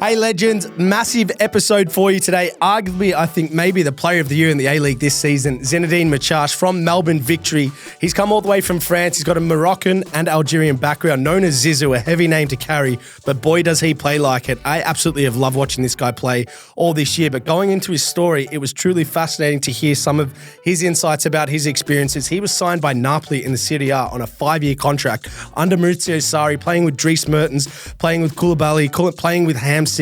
Hey legends, massive episode for you today. Arguably, I think maybe the player of the year in the A-League this season, Zinedine Machach from Melbourne Victory. He's come all the way from France. He's got a Moroccan and Algerian background, known as Zizou, a heavy name to carry, but boy does he play like it. I absolutely have loved watching this guy play all this year, but going into his story, it was truly fascinating to hear some of his insights about his experiences. He was signed by Napoli in the Serie A on a 5-year contract under Mauricio Sarri, playing with Dries Mertens, playing with Koulibaly, playing with Hamsik.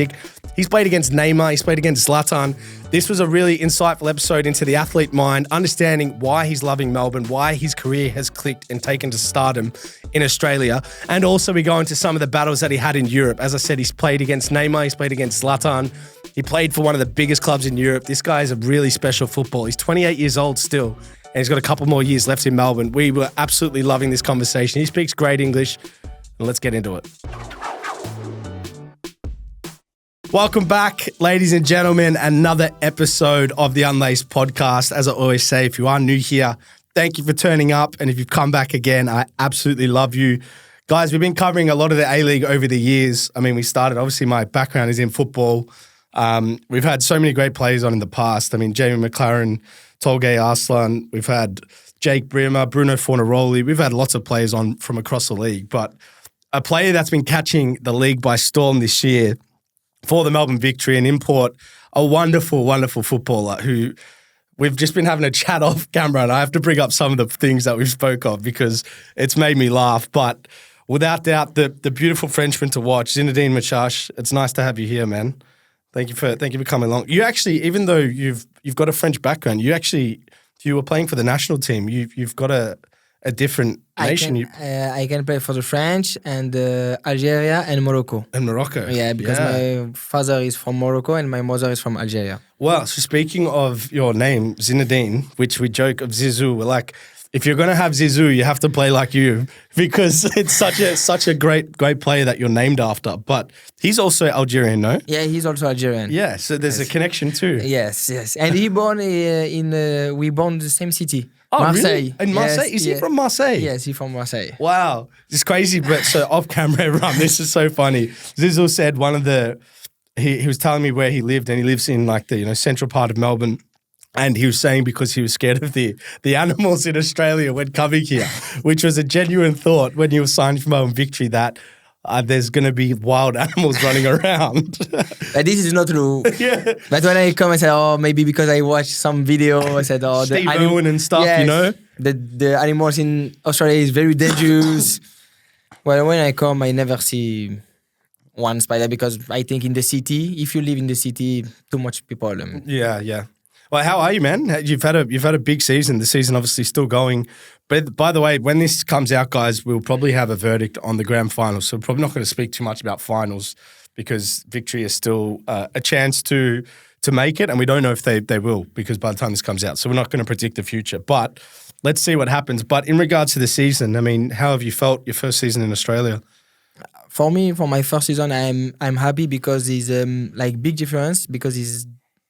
He's played against Neymar, he's played against Zlatan. This was a really insightful episode into the athlete mind, understanding why he's loving Melbourne, why his career has clicked and taken to stardom in Australia. And also we go into some of the battles that he had in Europe. As I said, he's played against Neymar, he's played against Zlatan. He played for one of the biggest clubs in Europe. This guy is a really special footballer. He's 28 years old still, and he's got a couple more years left in Melbourne. We were absolutely loving this conversation. He speaks great English, and let's get into it. Welcome back, ladies and gentlemen. Another episode of the Unlaced podcast. As I always say, if you are new here, thank you for turning up. And if you've come back again, I absolutely love you. Guys, we've been covering a lot of the A-League over the years. I mean, we started, obviously my background is in football. We've had so many great players on in the past. I mean, Jamie McLaren, Tolgay Arslan. We've had Jake Bremer, Bruno Fornaroli. We've had lots of players on from across the league. But a player that's been catching the league by storm this year for the Melbourne Victory and import a wonderful, wonderful footballer who we've just been having a chat off camera, and I have to bring up some of the things that we've spoke of because it's made me laugh. But without doubt, the beautiful Frenchman to watch, Zinedine Machach. It's nice to have you here, man. Thank you for coming along. You actually, even though you've got a French background, you were playing for the national team. You've got a different nation. I can play for the French and Algeria and Morocco. And Morocco. Yeah, because my father is from Morocco and my mother is from Algeria. Well, so speaking of your name, Zinedine, which we joke of Zizou, we're like, if you're going to have Zizou, you have to play like you because it's such a great player that you're named after. But he's also Algerian, no? Yeah, he's also Algerian. Yeah, so there's a connection too. Yes. And he born we born in the same city. Oh, Marseille. Really? In Marseille? Yes, is he from Marseille? Yes, he's from Marseille. Wow. It's crazy, but so off camera, everyone, this is so funny. Zizou said he was telling me where he lived, and he lives in like the central part of Melbourne. And he was saying because he was scared of the animals in Australia when coming here, which was a genuine thought when he was signing for Melbourne Victory that there's going to be wild animals running around. This is not true. Yeah. But when I come, I said, maybe because I watched some video, I said, Steve Irwin and stuff, yes, the animals in Australia is very dangerous. Well, when I come, I never see one spider because I think in the city, if you live in the city, too much people. Yeah. Well, how are you, man? You've had a big season. The season obviously still going. But by the way, when this comes out, guys, we'll probably have a verdict on the grand final. So we're probably not going to speak too much about finals because Victory is still a chance to make it. And we don't know if they will because by the time this comes out. So we're not going to predict the future. But let's see what happens. But in regards to the season, I mean, how have you felt your first season in Australia? For me, for my first season, I'm happy because it's big difference because it's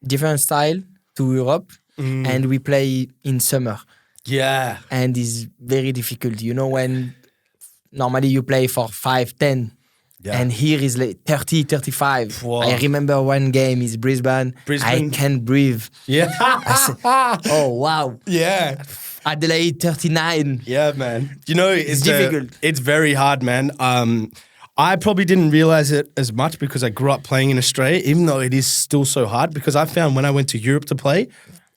different style to Europe, and we play in summer. Yeah. And it's very difficult. When normally you play for 5-10, and here is like 30, 35. Whoa. I remember one game is Brisbane. I can't breathe. Yeah. I said, oh, wow. Yeah. Adelaide, 39. Yeah, man. It's difficult. It's very hard, man. I probably didn't realize it as much because I grew up playing in Australia, even though it is still so hard, because I found when I went to Europe to play,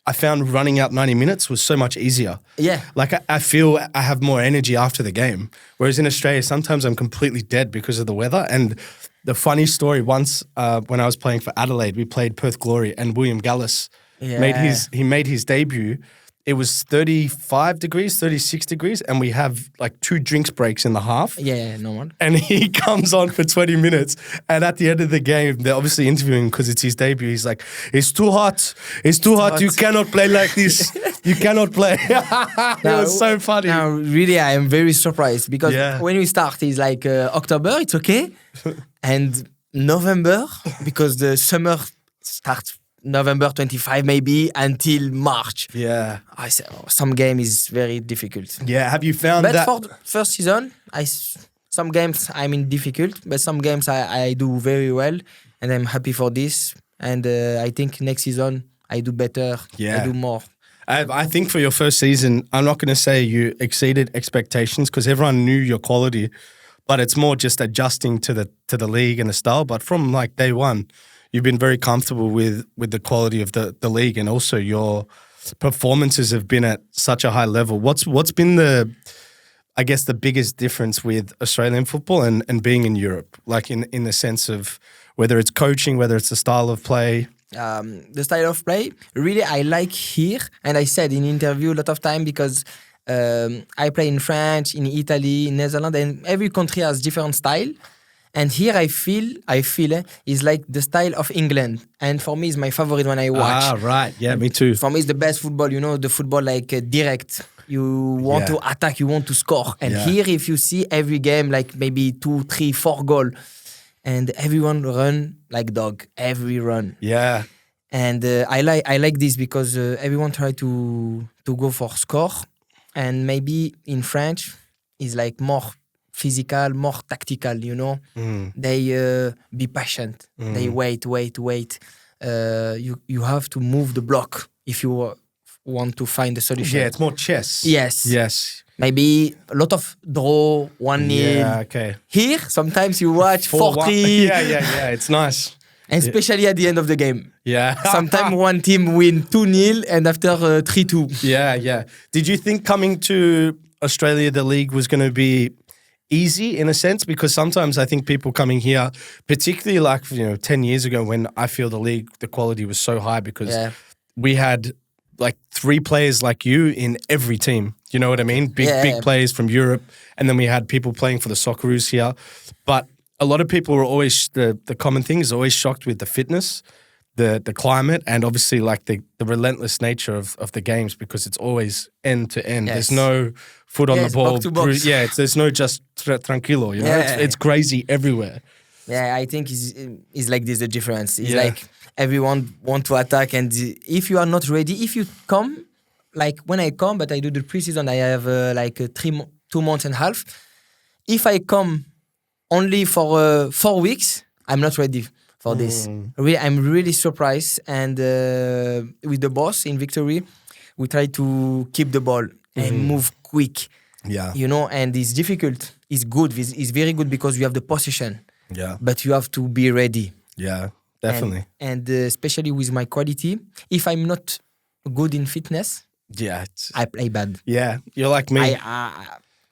I found running out 90 minutes was so much easier. Yeah. Like I feel I have more energy after the game. Whereas in Australia, sometimes I'm completely dead because of the weather. And the funny story, once when I was playing for Adelaide, we played Perth Glory and William Gallas made his debut. It was 35 degrees, 36 degrees, and we have like 2 drinks breaks in the half. Yeah, no one. And he comes on for 20 minutes, and at the end of the game, they're obviously interviewing him because it's his debut. He's like, it's too hot. It's too hot. You cannot play like this. You cannot play. It was so funny. Now, really, I am very surprised because when we start, it's like October, it's okay. And November, because the summer starts November 25 maybe until March. Yeah. I said, some game is very difficult. Yeah, have you found but that? But for the first season, Some games I'm in difficult, but some games I do very well, and I'm happy for this. And I think next season I do better. I do more. I think for your first season, I'm not going to say you exceeded expectations because everyone knew your quality, but it's more just adjusting to the league and the style. But from like day one, you've been very comfortable with the quality of the league, and also your performances have been at such a high level. What's been the biggest difference with Australian football and being in Europe, like in the sense of whether it's coaching, whether it's the style of play? The style of play, really, I like here, and I said in interview a lot of time because I play in France, in Italy, in Netherlands, and every country has different style. And here I feel is like the style of England, and for me, it's my favorite when I watch. Ah, right, yeah, me too. For me, it's the best football. You know, the football like direct. You want to attack, you want to score, and here, if you see every game, like maybe 2, 3, 4 goals. And everyone run like dog. Every run. Yeah. And I like this because everyone try to go for score, and maybe in French is like more physical, more tactical. You know, they be patient. They wait. You have to move the block if you want to find a solution. Yeah, it's more chess. Yes. Maybe a lot of draw, 1-0. Yeah, okay. Here, sometimes you watch 4-3. Yeah, it's nice. And especially at the end of the game. Yeah. Sometimes one team win 2-0 and after 3-2. Yeah. Did you think coming to Australia, the league was going to be easy in a sense? Because sometimes I think people coming here, particularly like 10 years ago when I feel the quality was so high because we had like 3 players like you in every team. You know what I mean? Big players from Europe. And then we had people playing for the Socceroos here. But a lot of people were always, the common thing is always shocked with the fitness, the climate, and obviously like the relentless nature of the games because it's always end to end. Yes. There's no foot on the ball. Box to box. There's no just tranquilo. You know, it's crazy everywhere. Yeah, I think it's like this, the difference. It's like everyone want to attack, and if you are not ready, if you come, like when I come, but I do the preseason, I have 2 months and a half. If I come only for 4 weeks, I'm not ready for this. Really, I'm really surprised, and with the boss in Victory, we try to keep the ball and move quick. Yeah, you know, and it's difficult. It's good. It's very good because you have the possession. Yeah, but you have to be ready. Yeah, definitely. And especially with my quality, if I'm not good in fitness, I play bad. Yeah, you're like me.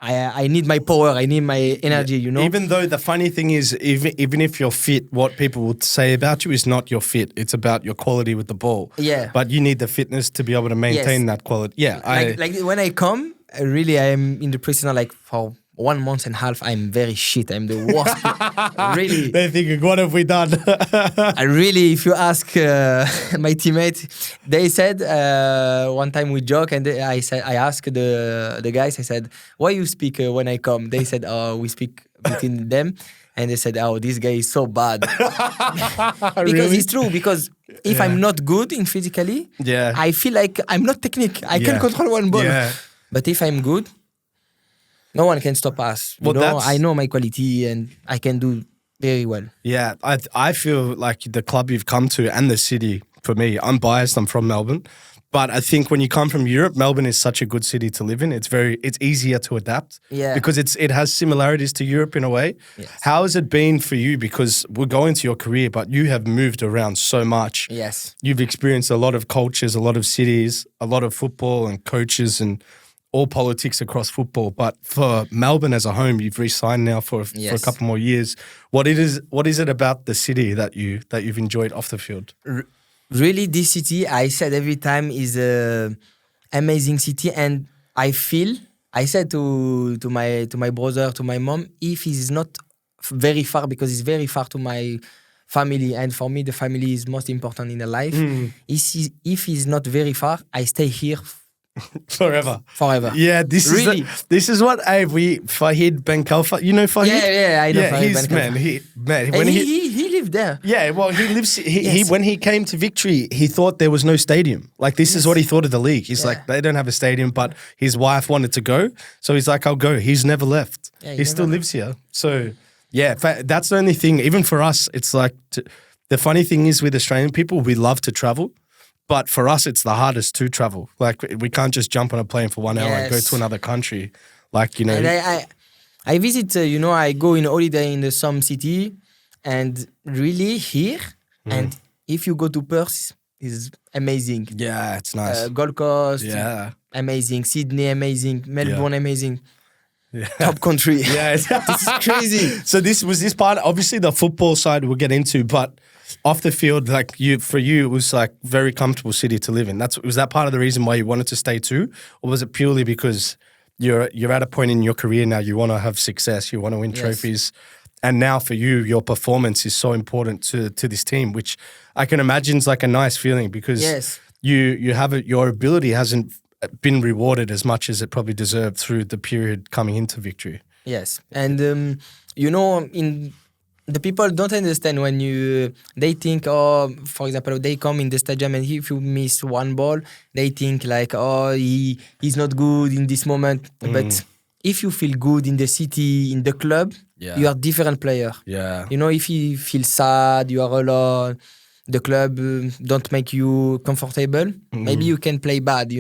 I need my power. I need my energy. You know. Even though the funny thing is, even if you're fit, what people would say about you is not your fit. It's about your quality with the ball. Yeah. But you need the fitness to be able to maintain that quality. Yeah. Like when I come, really, I'm in the preseason like for 1 month and a half, I'm very shit. I'm the worst. Really. They're thinking, what have we done? If you ask my teammate, they said one time we joke, and I asked the guys, I said, why you speak when I come? They said, we speak between them. And they said, this guy is so bad. Because it's true, because if I'm not good in physically, I feel like I'm not technique. I can control one ball. Yeah. But if I'm good, no one can stop us. I know my quality and I can do very well. Yeah, I feel like the club you've come to and the city, for me, I'm biased, I'm from Melbourne. But I think when you come from Europe, Melbourne is such a good city to live in. It's easier to adapt because it has similarities to Europe in a way. Yes. How has it been for you? Because we'll go into your career, but you have moved around so much. Yes. You've experienced a lot of cultures, a lot of cities, a lot of football and coaches and all politics across football. But for Melbourne as a home, you've re-signed now for a couple more years. What is it about the city that you've enjoyed off the field? Really, this city, I said every time, is an amazing city, and I said to my brother, to my mom, if he's not very far, because he's very far to my family, and for me the family is most important in the life. If he's not very far, I stay here forever. Yeah, this is what Fahid Ben Khalfa. You know Fahid? Yeah, I know Fahid Ben Khalfa. When he live there. Yeah, well, he lives. He when he came to Victory, he thought there was no stadium. Like this is what he thought of the league. He's like, they don't have a stadium, but his wife wanted to go, so he's like, I'll go. He's never left. Yeah, he still lives here. So yeah, that's the only thing. Even for us, it's like the funny thing is with Australian people, we love to travel. But for us, it's the hardest to travel. Like, we can't just jump on a plane for 1 hour and go to another country. Like, you know. And I visit, I go in holiday in some city and really here. And if you go to Perth, it's amazing. Yeah, it's nice. Gold Coast, amazing. Sydney, amazing. Melbourne, amazing. Yeah. Top country. Yeah, this is crazy. So this part, obviously the football side we'll get into, but off the field, like for you, it was like very comfortable city to live in. Was that part of the reason why you wanted to stay too, or was it purely because you're at a point in your career now you want to have success, you want to win trophies, and now for you, your performance is so important to this team, which I can imagine is like a nice feeling because you have your ability hasn't been rewarded as much as it probably deserved through the period coming into Victory. Yes, and the people don't understand when they think, for example, they come in the stadium and if you miss one ball, they think like, he's not good in this moment. But if you feel good in the city, in the club, you are a different player. Yeah. If you feel sad, you are alone, the club don't make you comfortable, maybe you can play bad,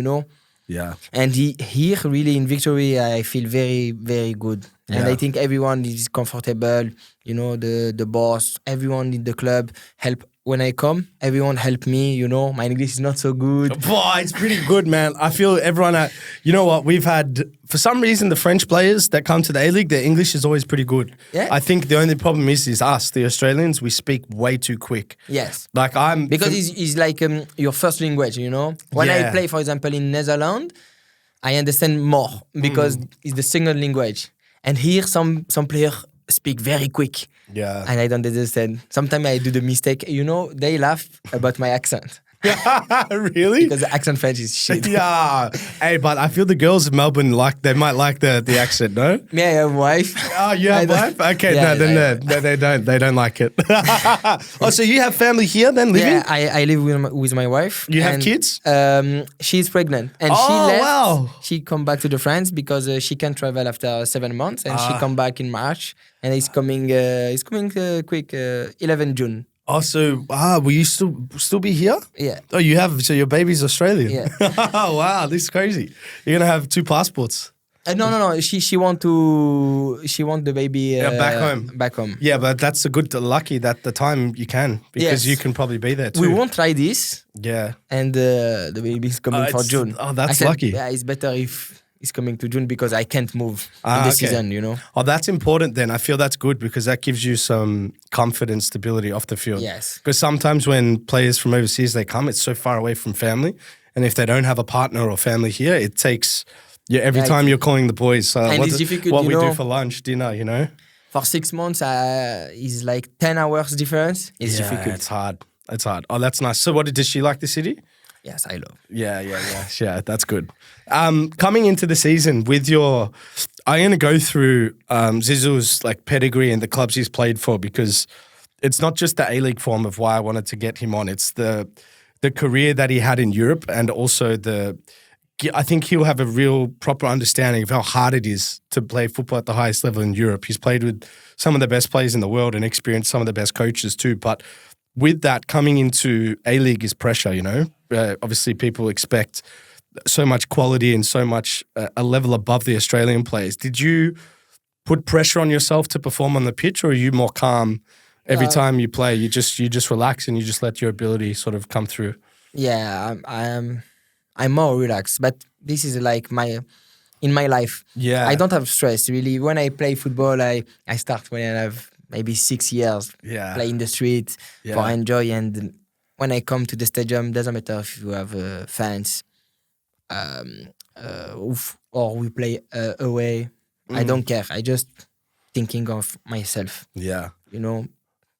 Yeah. And here, really, in Victory, I feel very, very good. And I think everyone is comfortable, the boss, everyone in the club help. When I come, everyone help me, my English is not so good. Boy, it's pretty good, man. I feel everyone, you know what, we've had, for some reason, the French players that come to the A-League, their English is always pretty good. Yeah. I think the only problem is us, the Australians, we speak way too quick. Yes. Like because it's like your first language, When I play, for example, in Netherlands, I understand more because it's the second language. And here, some players speak very quick. Yeah. And I don't understand. Sometimes I do the mistake. They laugh about my accent. Really? Because the accent French is shit. Yeah. Hey, but I feel the girls in Melbourne they might like the accent, no? Yeah, I have a wife. Oh, you have a wife? Okay, no, they don't. They don't like it. Oh, so you have family here then, living? Yeah, I live with my wife. You have kids? She's pregnant. And she left. Wow. She come back to the France because she can travel after 7 months. And she come back in March. And it's coming quick, 11 June. Oh, so will you still be here? Yeah. Oh, you have, so your baby's Australian? Yeah. Oh, wow, this is crazy. You're gonna have 2 passports. No. She want the baby back home. Yeah, but that's lucky that the time you can because you can probably be there too. We won't try this. Yeah. And the baby's coming for June. Oh, that's lucky. Yeah, it's better if it's coming to June because I can't move in the season, Oh, that's important then. I feel that's good because that gives you some confidence, stability off the field. Yes. Because sometimes when players from overseas, they come, it's so far away from family. And if they don't have a partner or family here, it takes, every time you're calling the boys, it's difficult, what we do for lunch, dinner, For 6 months, it's like 10 hours difference. It's difficult. It's hard. Oh, that's nice. So does she like the city? Yes, I love. Yeah, that's good. Coming into the season with I'm going to go through Zizou's like pedigree and the clubs he's played for because it's not just the A-League form of why I wanted to get him on. It's the career that he had in Europe and also I think he'll have a real proper understanding of how hard it is to play football at the highest level in Europe. He's played with some of the best players in the world and experienced some of the best coaches too, but with that, coming into A-League is pressure, obviously, people expect so much quality and so much a level above the Australian players. Did you put pressure on yourself to perform on the pitch or are you more calm every time you play? You just relax and you just let your ability sort of come through? Yeah, I'm more relaxed. But this is like in my life. Yeah. I don't have stress, really. When I play football, I start when I have maybe 6 years, play in the street for enjoy. And when I come to the stadium, doesn't matter if you have fans or we play away. I don't care. I just thinking of myself. Yeah.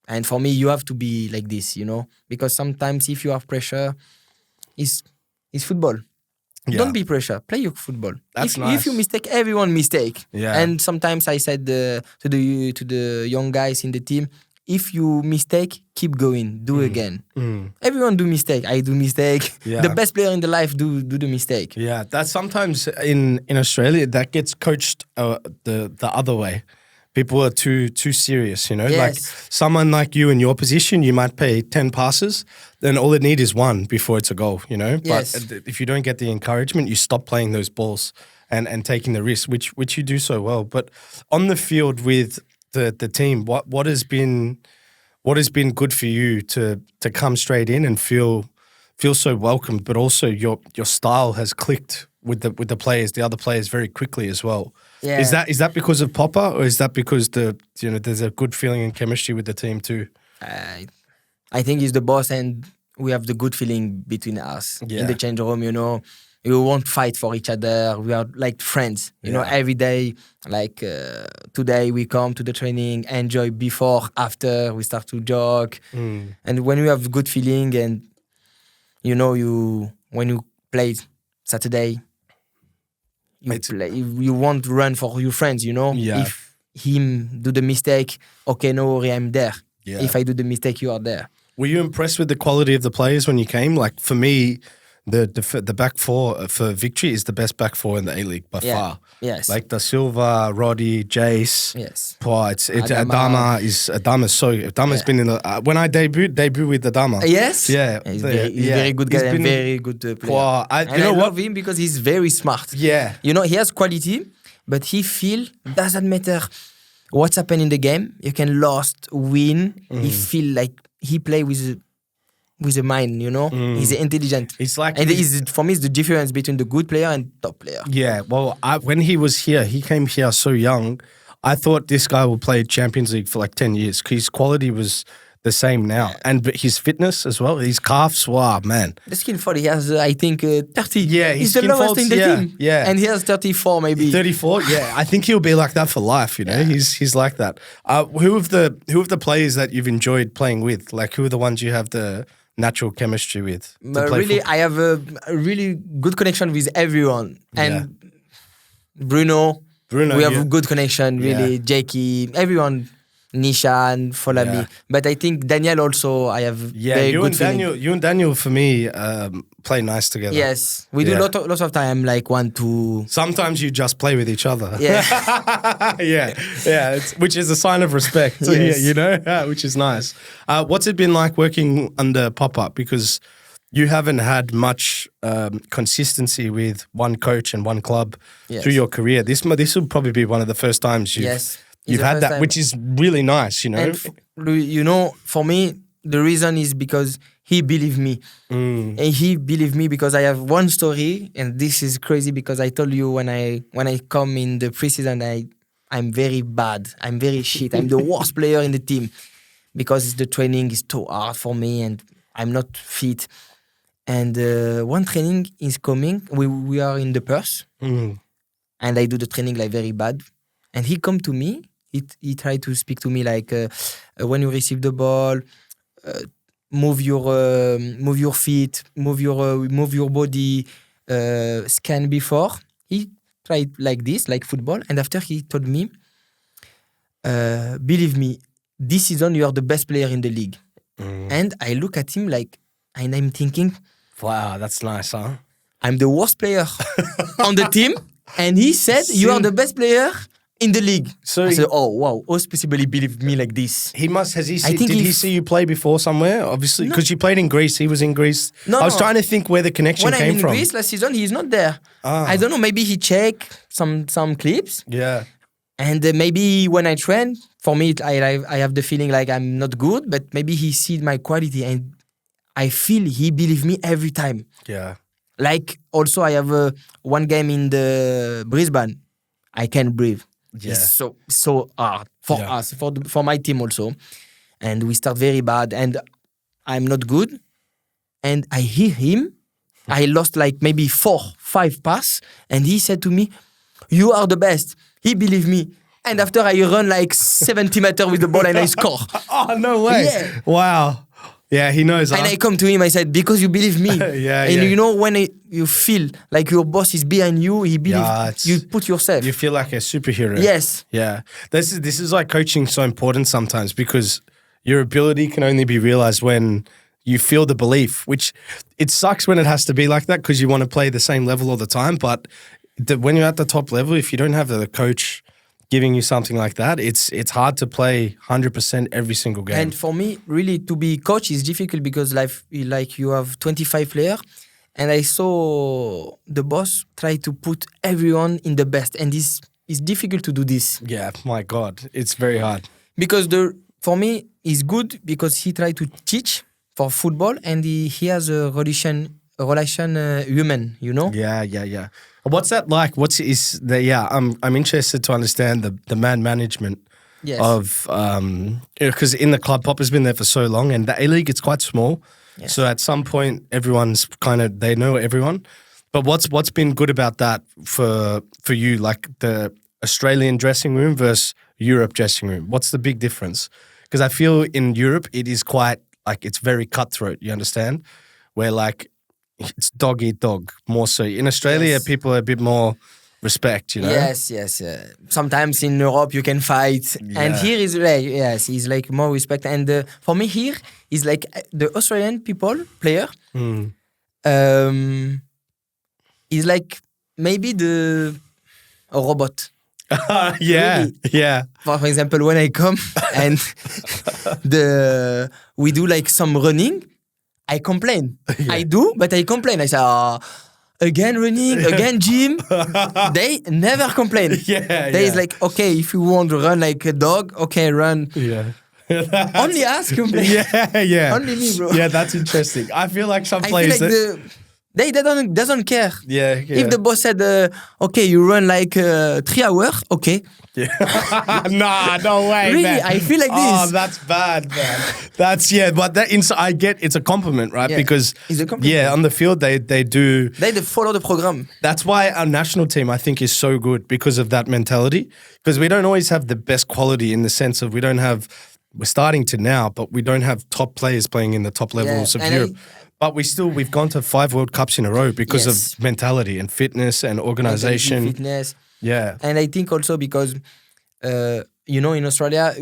And for me, you have to be like this, because sometimes if you have pressure, it's football. Yeah. Don't be pressure. Play your football. That's nice. If you mistake, everyone mistake. Yeah. And sometimes I said to the young guys in the team, if you mistake, keep going, do again. Everyone do mistake. I do mistake. Yeah. The best player in the life do the mistake. Yeah, that's sometimes in Australia that gets coached the other way. People are too serious, you know. Yes. Like someone like you in your position, you might pay 10 passes, then all it need is one before it's a goal, you know. Yes. But if you don't get the encouragement, you stop playing those balls and taking the risk, which you do so well. But on the field with the team, what has been good for you to come straight in and feel so welcomed, but also your style has clicked with the players, the other players very quickly as well. Yeah. Is that because of Popper, or is that because there's a good feeling and chemistry with the team too? I think he's the boss, and we have the good feeling between us in the change room. You know, we won't fight for each other. We are like friends. You know, every day. Like today, we come to the training, enjoy before, after. We start to joke, and when we have good feeling, and you know, when you play Saturday. You won't run for your friends, you know? Yeah. If him do the mistake, okay, no worry, I'm there. Yeah. If I do the mistake, you are there. Were you impressed with the quality of the players when you came? Like for me, the back four for Victory is the best back four in the A-League by far. Yes. Like Da Silva, Roddy, Jace. Yes. It's Adama's been in the when I debut with Adama. Yes. Yeah. He's very good guy and very good player. I love him because he's very smart. Yeah. You know, he has quality, but he doesn't matter what's happened in the game. You can lost, win. He feel like he play with a mind, you know? He's intelligent. It's like... And for me, it's the difference between the good player and top player. Yeah, well, when he was here, he came here so young, I thought this guy will play Champions League for like 10 years. His quality was the same now. But his fitness as well, his calves, wow, man. The skin fold, he has, I think, 30. Yeah, he's the lowest in the team. Yeah. And he has 34 maybe. 34, yeah. I think he'll be like that for life, you know? Yeah. He's like that. Who of the players that you've enjoyed playing with? Like, who are the ones you have the natural chemistry with? Really, I have a really good connection with everyone. And Bruno, we have a good connection, really. Jakey, everyone, Nishan, follow me. But I think Daniel also, I have very good feeling. You and Daniel, for me, play nice together. Yes, we do lots of time, like 1-2. Sometimes you just play with each other. Yeah. yeah, which is a sign of respect, you know, which is nice. What's it been like working under Pop-Up? Because you haven't had much consistency with one coach and one club through your career. This will probably be one of the first times you've had that, which is really nice, you know. And for me, the reason is because he believed me. And he believed me because I have one story, and this is crazy because I told you when I come in the preseason, I'm very bad. I'm very shit. I'm the worst player in the team because the training is too hard for me and I'm not fit. And one training is coming. We are in the Perth, and I do the training like very bad. And he come to me. He tried to speak to me like when you receive the ball, move your feet, move your body, scan before. He tried like this, like football. And after he told me, believe me, this season you are the best player in the league. And I look at him like, and I'm thinking, wow, that's nice, huh? I'm the worst player on the team. And he said, you are the best player in the league. So I said, oh, wow, who's possibly believe me like this? He must, did he see you play before somewhere? Obviously, because you played in Greece. He was in Greece. I was trying to think where the connection came from. When I'm in Greece last season, he's not there. I don't know, maybe he checked some clips. Yeah. And maybe when I train, for me, I have the feeling like I'm not good, but maybe he sees my quality and I feel he believes me every time. Yeah. Like, also, I have one game in the Brisbane. I can't breathe. Yeah. It's so hard for us, for my team also. And we start very bad and I'm not good. And I hear him. I lost like maybe 4-5 passes. And he said to me, you are the best. He believed me. And after I run like 70 meters with the ball and I score. Oh, no way. Yeah. Wow. Yeah, he knows. And I come to him, I said, because you believe me. You know, when you feel like your boss is behind you, he believes you put yourself. You feel like a superhero. Yes. Yeah. This is why coaching is so important sometimes, because your ability can only be realized when you feel the belief, which it sucks when it has to be like that because you want to play the same level all the time. But when you're at the top level, if you don't have the coach giving you something like that, it's hard to play 100% every single game. And for me, really, to be coach is difficult because like you have 25 players, and I saw the boss try to put everyone in the best, and it's difficult to do this. Yeah, my God, it's very hard. Because for me, it's good because he tried to teach for football, and he has a relation human, you know? Yeah. What's that like? I'm interested to understand the man management of because in the club, Pop's been there for so long, and the A-League, it's quite small. Yes. So at some point, everyone's they know everyone. But what's been good about that for you, like the Australian dressing room versus Europe dressing room? What's the big difference? Because I feel in Europe, it is quite like it's very cutthroat. You understand? Where like it's dog eat dog more so. In Australia, people are a bit more respect, you know? Yes. Sometimes in Europe you can fight, and here is like it's like more respect. And for me here is like the Australian player is like maybe a robot. Yeah. For example, when I come and we do like some running, I complain. I do, but I complain. I say, again running, again gym. They never complain. Is like, okay, if you want to run like a dog, okay, run. Yeah. Only us complain. Yeah. Only me, bro. Yeah, that's interesting. I feel like some players... They doesn't care. Yeah. If the boss said, okay, you run like 3 hours, okay. Yeah. Nah, no way, really, man. I feel like this. Oh, that's bad, man. But I get it's a compliment, right? Yeah, because it's a compliment. on the field they do. They follow the program. That's why our national team, I think, is so good because of that mentality. Because we don't always have the best quality in the sense of we're starting to now, but we don't have top players playing in the top levels of Europe. But we've gone to 5 World Cups in a row because of mentality and fitness and organization. Fitness. Yeah. And I think also because, in Australia,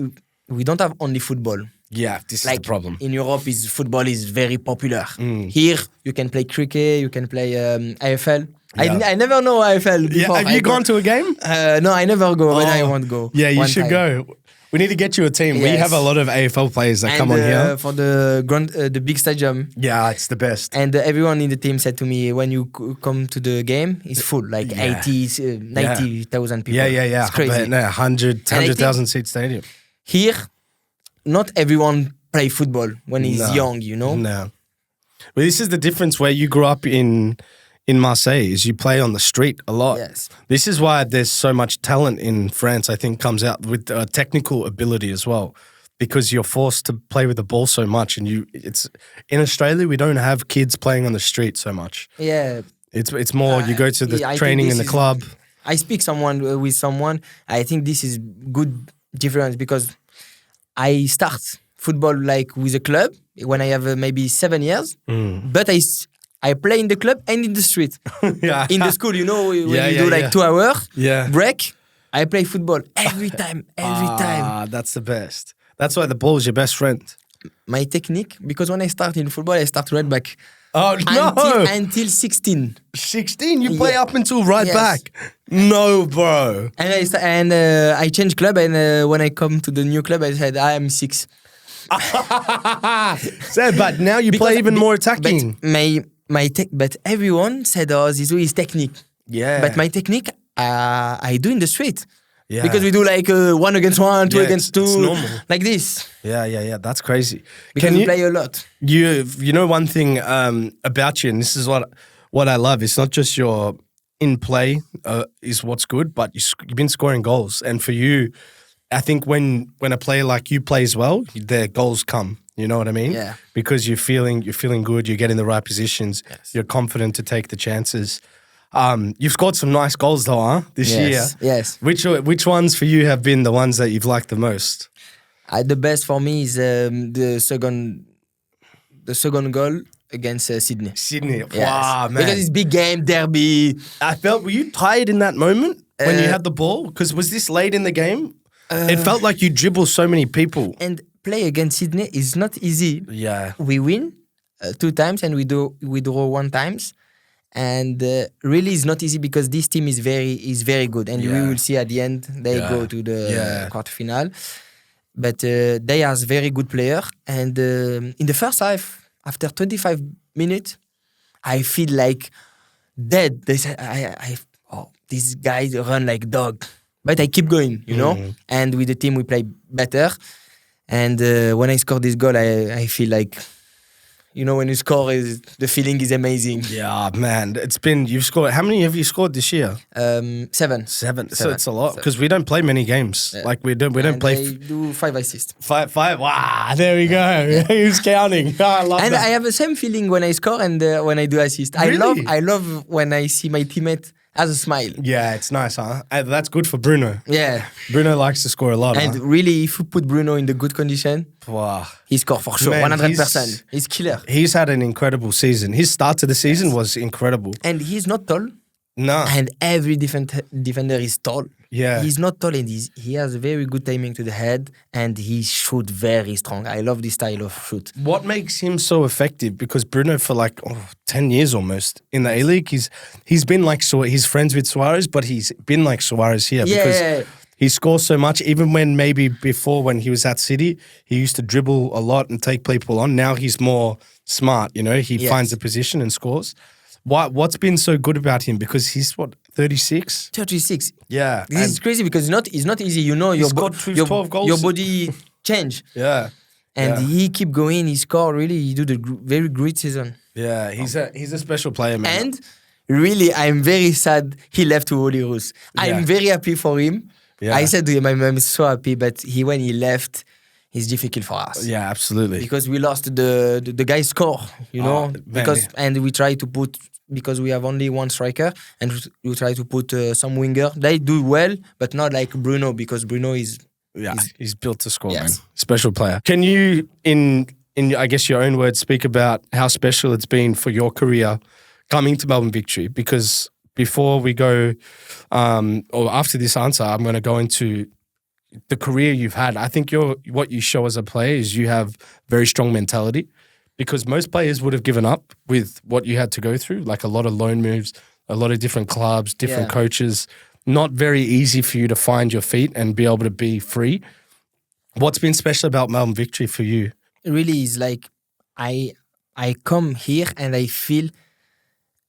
we don't have only football. Yeah, this is the problem. In Europe, football is very popular. Here, you can play cricket, you can play AFL. Yeah. I never know AFL before. Yeah, have you gone to a game? No, I never go, but I won't go. Yeah, you should go. We need to get you a team. Yes. We have a lot of AFL players that come on here. For the big stadium. Yeah, it's the best. And everyone in the team said to me, when you come to the game, it's full, like 90,000 people. Yeah. It's crazy. 100,000 seat stadium. Here, not everyone play football when he's young, you know? No. Well, this is the difference where you grew up in Marseille, is you play on the street a lot. Yes. This is why there's so much talent in France, I think, comes out with technical ability as well, because you're forced to play with the ball so much. And in Australia, we don't have kids playing on the street so much. Yeah. It's more, you go to the training in the club. I speak with someone. I think this is good difference because I start football like with a club when I have maybe 7 years, but I play in the club and in the street. Yeah. In the school, when you do like 2 hours break, I play football every time. That's the best. That's why the ball is your best friend. My technique, because when I start in football, I start right back. Oh, no! Until 16. 16? You play up until back? No, bro. And I change club, and when I come to the new club, I said, I am 6. But now you play even more attacking. But everyone said, Zizou is technique. Yeah. But my technique, I do in the street. Yeah. Because we do like 1 against 1, 2 against 2. It's normal. Like this. Yeah. That's crazy. Because we play a lot. You know one thing about you, and this is what I love, it's not just your in play is what's good, but you've been scoring goals. And for you, I think when a player like you plays well, their goals come. You know what I mean? Yeah. Because you're feeling good, you're getting the right positions, you're confident to take the chances. You've scored some nice goals though, this year. Yes. Which ones for you have been the ones that you've liked the most? The best for me is the second goal against Sydney. Sydney, yes. Wow, man. Because it's big game, derby. Were you tired in that moment when you had the ball? Because was this late in the game? It felt like you dribbled so many people. And play against Sydney is not easy. Yeah. We win 2 times and we draw 1 times. And really it's not easy because this team is very good. And we will see at the end they go to the quarterfinal. But they are very good player. And in the first half, after 25 minutes, I feel like dead. They said, these guys run like dog. But I keep going, you know. And with the team we play better. And when I score this goal, I feel like, you know, when you score, the feeling is amazing. Yeah, man. You've scored, how many have you scored this year? 7. 7. So it's a lot because we don't play many games. Yeah. Like we don't play. I do 5 assists. 5. Wow, there we go. Who's counting? Oh, I love that. And I have the same feeling when I score and when I do assist. Really? I love when I see my teammate has a smile. Yeah, it's nice, huh? That's good for Bruno. Yeah. Bruno likes to score a lot. And really, if you put Bruno in the good condition, he scores for sure, man, 100%. He's killer. He's had an incredible season. His start to the season was incredible. And he's not tall. No. And every defender is tall. Yeah. He's not tall and he has very good timing to the head and he shoots very strong. I love this style of shoot. What makes him so effective? Because Bruno for 10 years almost in the A-League, he's been like, he's friends with Suarez, but he's been like Suarez here because he scores so much. Even when maybe before when he was at City, he used to dribble a lot and take people on. Now he's more smart, you know, he finds a position and scores. What's been so good about him? Because he's 36? 36. Yeah. This is crazy because it's not easy. You know, your 12 goals. Your body change. Yeah. And he keep going, he score, really, he do the very great season. Yeah, he's a special player, man. And really, I'm very sad he left to Holyroos. I'm very happy for him. Yeah. I said to him, I'm so happy, but when he left, it's difficult for us. Yeah, absolutely. Because we lost the guy score, you know. And we try to put, because we have only one striker, and we try to put some winger. They do well, but not like Bruno, because Bruno is... Yeah, he's built to score, man. Special player. Can you, in I guess your own words, speak about how special it's been for your career coming to Melbourne Victory? Because before we go, or after this answer, I'm going to go into the career you've had. I think what you show as a player is you have very strong mentality, because most players would have given up with what you had to go through, like a lot of loan moves, a lot of different clubs, different coaches. Not very easy for you to find your feet and be able to be free. What's been special about Melbourne Victory for you? It really is like I come here and I feel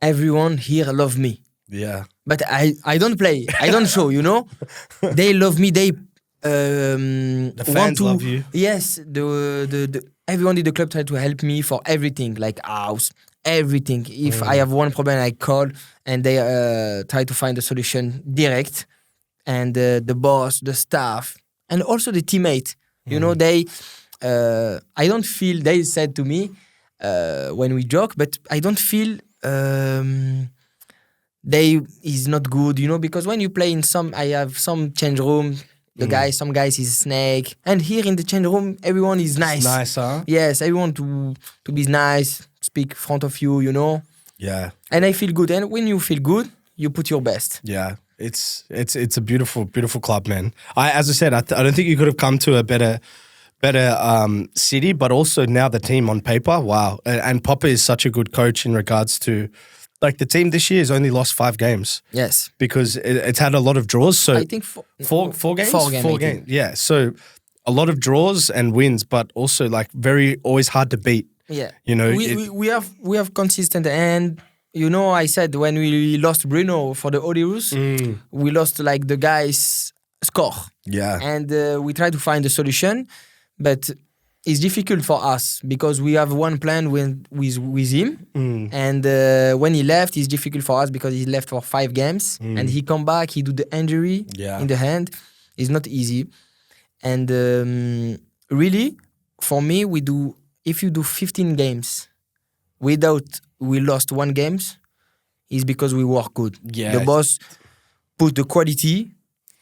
everyone here love me. Yeah. But I don't play. I don't show, you know? They love me. They the fans love you. Yes. The everyone in the club try to help me for everything, like house, everything. If I have one problem, I call and they try to find a solution direct. And the boss, the staff, and also the teammate. You know, they... I don't feel... They said to me when we joke, but I don't feel they is not good, you know, because when you play in I have some change room, some guys is a snake. And here in the change room, everyone is nice. It's nice, huh? Yes, everyone to be nice, speak in front of you, you know? Yeah. And I feel good. And when you feel good, you put your best. Yeah. It's a beautiful, beautiful club, man. As I said, I don't think you could have come to a better city, but also now the team on paper, wow. And Papa is such a good coach in regards to, like, the team this year has only lost 5 games. Yes. Because it's had a lot of draws. So I think four games? 4 games. 4 games, yeah. So a lot of draws and wins, but also like always hard to beat. Yeah. You know, we have consistent, and you know, I said when we lost Bruno for the Holyroos, we lost like the guys score. Yeah. And we try to find a solution, but it's difficult for us because we have one plan with him. And when he left, it's difficult for us because he left for 5 games and he come back, he do the injury in the hand. It's not easy. And really, for me, if you do 15 games without we lost 1 game, it's because we work good. Yeah. The boss put the quality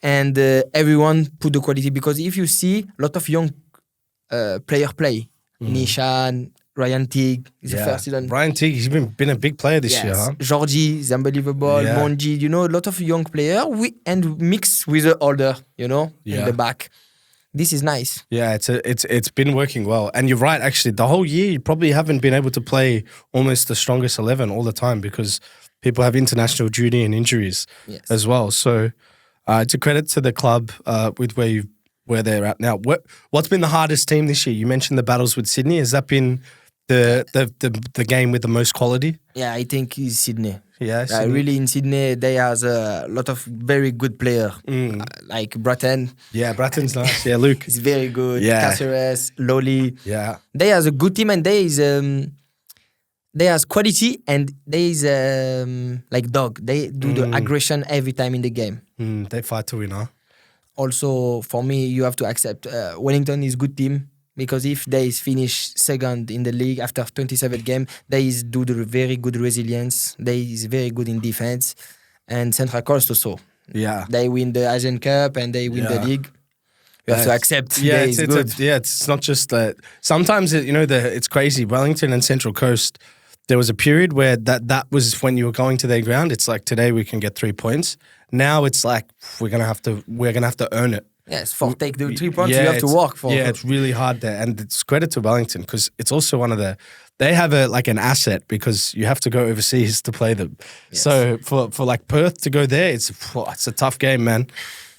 and everyone put the quality, because if you see a lot of young player play, Nishan, Ryan Teague is the first season. Ryan Teague, he's been a big player this year, huh? Georgie is unbelievable. Monji, you know, a lot of young player and mix with the older, you know, in the back. this is nice. Yeah, it's been working well. And you're right, actually. The whole year, you probably haven't been able to play almost the strongest 11 all the time because people have international duty and injuries as well. So it's a credit to the club with where they're at now. What's been the hardest team this year? You mentioned the battles with Sydney. Has that been the game with the most quality? Yeah, I think it's Sydney. Yeah, Sydney. Really in Sydney, they have a lot of very good players, like Bratton. Yeah, Bratton's nice. Yeah, Luke. He's very good. Yeah. Caceres, Loli. Yeah. They have a good team and they has quality and they is like dog. They do the aggression every time in the game. They fight to win, huh? Also, for me, you have to accept Wellington is good team. Because if they finish second in the league after 27 games, they do the very good resilience. They is very good in defense. And Central Coast also. Yeah. They win the Asian Cup and they win the league. You have to accept. Yeah, it's good. It's not just that. Sometimes, it's crazy. Wellington and Central Coast, there was a period where that was when you were going to their ground. It's like, today we can get 3 points. Now it's like, we're gonna have to earn it. Yes, for take the 3 points, you have to work for. Yeah, it's really hard there. And it's credit to Wellington because it's also they have an asset because you have to go overseas to play them. Yes. So for like Perth to go there, it's a tough game, man.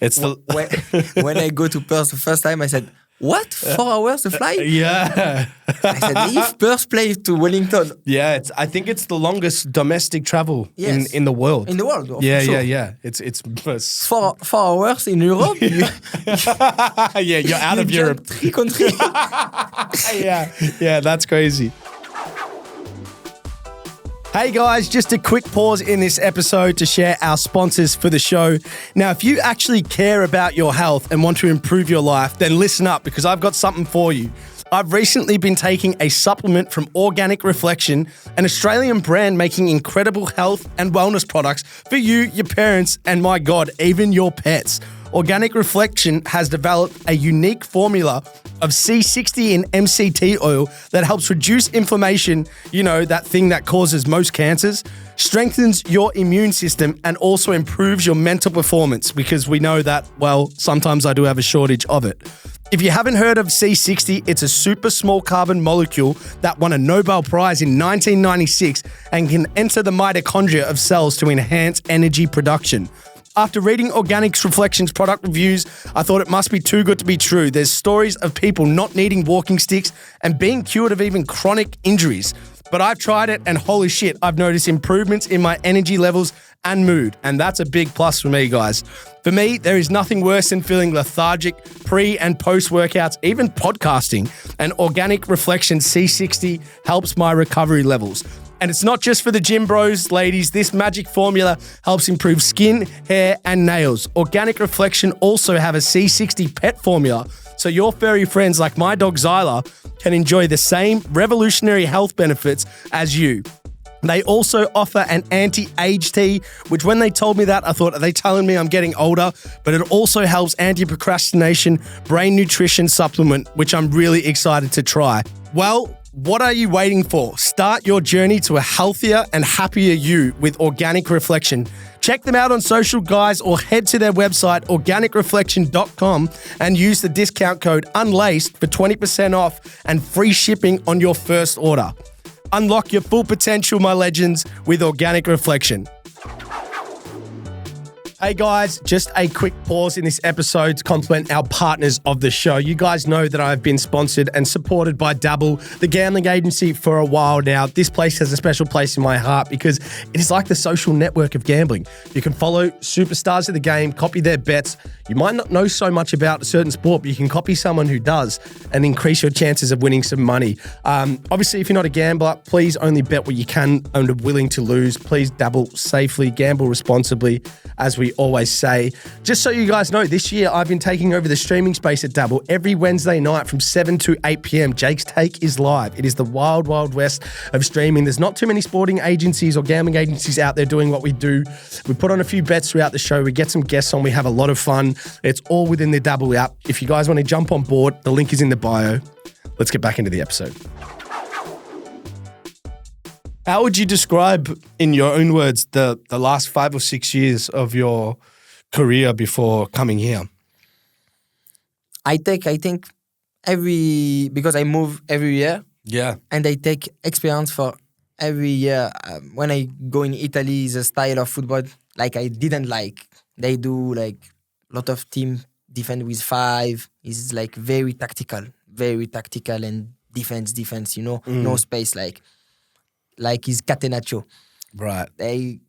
It's when I go to Perth the first time, I said, what? 4 hours to fly? Yeah. I said, if Perth plays to Wellington. Yeah, I think it's the longest domestic travel in the world. In the world, sure. Yeah. It's 4 hours in Europe. Yeah, you're out of Europe. 3 countries. Yeah, that's crazy. Hey guys, just a quick pause in this episode to share our sponsors for the show. Now, if you actually care about your health and want to improve your life, then listen up because I've got something for you. I've recently been taking a supplement from Organic Reflection, an Australian brand making incredible health and wellness products for you, your parents, and my God, even your pets. Organic Reflection has developed a unique formula of C60 and MCT oil that helps reduce inflammation, that thing that causes most cancers, strengthens your immune system, and also improves your mental performance because we know that, sometimes I do have a shortage of it. If you haven't heard of C60, it's a super small carbon molecule that won a Nobel Prize in 1996 and can enter the mitochondria of cells to enhance energy production. After reading Organic Reflection's product reviews, I thought it must be too good to be true. There's stories of people not needing walking sticks and being cured of even chronic injuries. But I've tried it and holy shit, I've noticed improvements in my energy levels and mood. And that's a big plus for me, guys. For me, there is nothing worse than feeling lethargic pre and post workouts, even podcasting. And Organic Reflection C60 helps my recovery levels. And it's not just for the gym bros, ladies. This magic formula helps improve skin, hair, and nails. Organic Reflection also have a C60 pet formula, so your furry friends like my dog Zyla can enjoy the same revolutionary health benefits as you. They also offer an anti-age tea, which when they told me that, I thought, are they telling me I'm getting older? But it also helps anti-procrastination brain nutrition supplement, which I'm really excited to try. Well, what are you waiting for? Start your journey to a healthier and happier you with Organic Reflection. Check them out on social, guys, or head to their website, organicreflection.com, and use the discount code UNLACED for 20% off and free shipping on your first order. Unlock your full potential, my legends, with Organic Reflection. Hey guys, just a quick pause in this episode to compliment our partners of the show. You guys know that I've been sponsored and supported by Dabble, the gambling agency, for a while now. This place has a special place in my heart because it is like the social network of gambling. You can follow superstars of the game, copy their bets. You might not know so much about a certain sport, but you can copy someone who does and increase your chances of winning some money. Obviously, if you're not a gambler, please only bet what you can and are willing to lose. Please dabble safely, gamble responsibly, as we always say. Just so you guys know, this year I've been taking over the streaming space at Dabble every Wednesday night from 7 to 8 p.m. Jake's Take is live. It is the wild, wild west of streaming. There's not too many sporting agencies or gambling agencies out there doing what we do. We put on a few bets throughout the show. We get some guests on. We have a lot of fun. It's all within the Dabble app. If you guys want to jump on board, the link is in the bio. Let's get back into the episode. How would you describe, in your own words, the last 5 or 6 years of your career before coming here? I think because I move every year. Yeah. And I take experience for every year. When I go in Italy, the style of football, like I didn't like. They do like a lot of team defend with 5. It's like very tactical and defense, no space like it's Catenaccio. Right. They